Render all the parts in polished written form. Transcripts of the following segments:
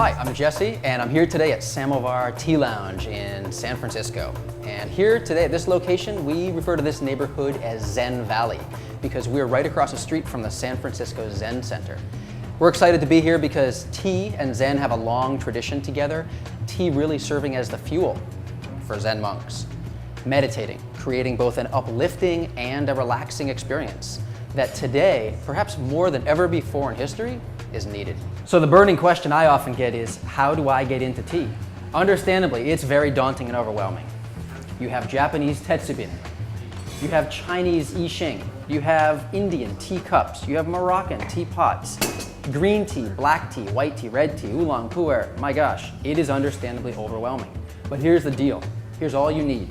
Hi, I'm Jesse, and I'm here today at Samovar Tea Lounge in San Francisco. And here today at this location, we refer to this neighborhood as Zen Valley because we're right across the street from the San Francisco Zen Center. We're excited to be here because tea and Zen have a long tradition together, tea really serving as the fuel for Zen monks. Meditating, creating both an uplifting and a relaxing experience that today, perhaps more than ever before in history, is needed. So the burning question I often get is, how do I get into tea? Understandably, it's very daunting and overwhelming. You have Japanese tetsubin, you have Chinese I Ching, you have Indian teacups, you have Moroccan teapots, green tea, black tea, white tea, red tea, oolong, pu'er. My gosh, it is understandably overwhelming. But here's the deal. Here's all you need.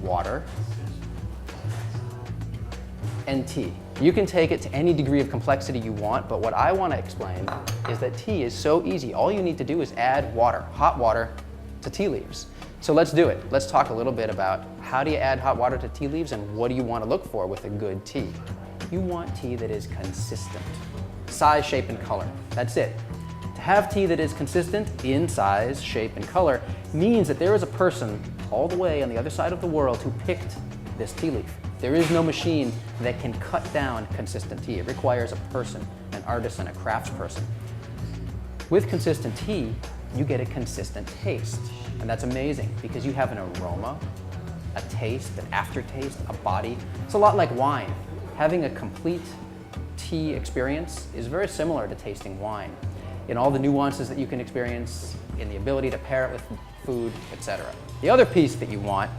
Water and tea. You can take it to any degree of complexity you want, but what I want to explain is that tea is so easy. All you need to do is add water, hot water, to tea leaves. So let's do it. Let's talk a little bit about how do you add hot water to tea leaves and what do you want to look for with a good tea. You want tea that is consistent. Size, shape, and color. That's it. To have tea that is consistent in size, shape, and color means that there is a person all the way on the other side of the world who picked this tea leaf. There is no machine that can cut down consistent tea. It requires a person, an artisan, a craftsperson. With consistent tea, you get a consistent taste. And that's amazing because you have an aroma, a taste, an aftertaste, a body. It's a lot like wine. Having a complete tea experience is very similar to tasting wine in all the nuances that you can experience, in the ability to pair it with food, etc. The other piece that you want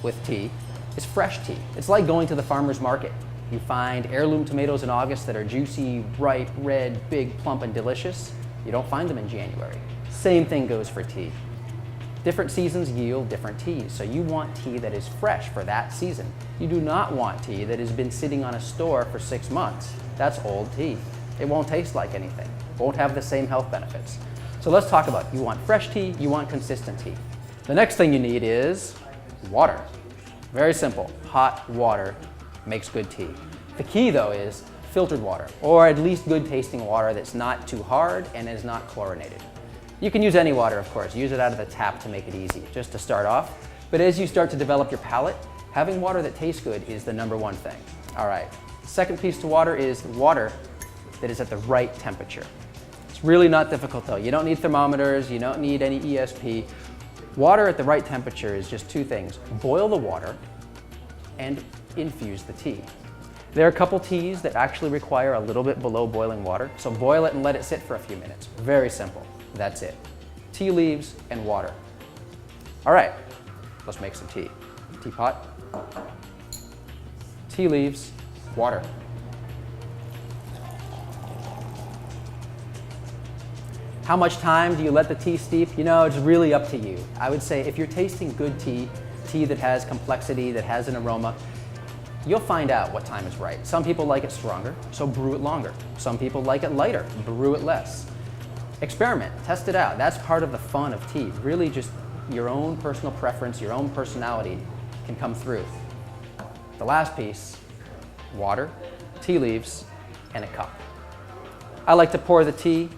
with tea is fresh tea. It's like going to the farmer's market. You find heirloom tomatoes in August that are juicy, ripe, red, big, plump, and delicious. You don't find them in January. Same thing goes for tea. Different seasons yield different teas, so you want tea that is fresh for that season. You do not want tea that has been sitting on a store for 6 months. That's old tea. It won't taste like anything. Won't have the same health benefits. So let's talk about, you want fresh tea, you want consistent tea. The next thing you need is water. Very simple. Hot water makes good tea. The key though is filtered water, or at least good tasting water that's not too hard and is not chlorinated. You can use any water, of course. Use it out of the tap to make it easy, just to start off. But as you start to develop your palate, having water that tastes good is the #1 thing. All right. Second piece to water is water that is at the right temperature. It's really not difficult though. You don't need thermometers, you don't need any ESP. Water at the right temperature is just 2 things. Boil the water and infuse the tea. There are a couple teas that actually require a little bit below boiling water, so boil it and let it sit for a few minutes. Very simple. That's it. Tea leaves and water. All right, let's make some tea. Teapot, tea leaves, water. How much time do you let the tea steep? You know, it's really up to you. I would say if you're tasting good tea, tea that has complexity, that has an aroma, you'll find out what time is right. Some people like it stronger, so brew it longer. Some people like it lighter, brew it less. Experiment, test it out. That's part of the fun of tea. Really just your own personal preference, your own personality can come through. The last piece, water, tea leaves, and a cup. I like to pour the tea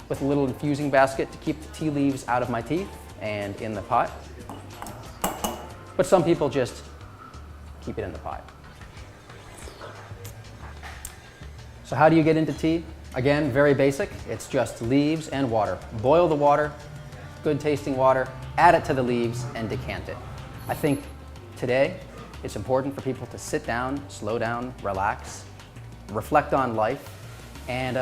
with a little infusing basket to keep the tea leaves out of my teeth and in the pot. But some people just keep it in the pot. So how do you get into tea? Again, very basic. It's just leaves and water. Boil the water, good tasting water, add it to the leaves and decant it. I think today it's important for people to sit down, slow down, relax, reflect on life, and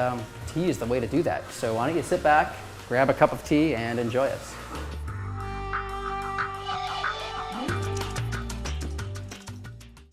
tea is the way to do that. So why don't you sit back, grab a cup of tea, and enjoy it.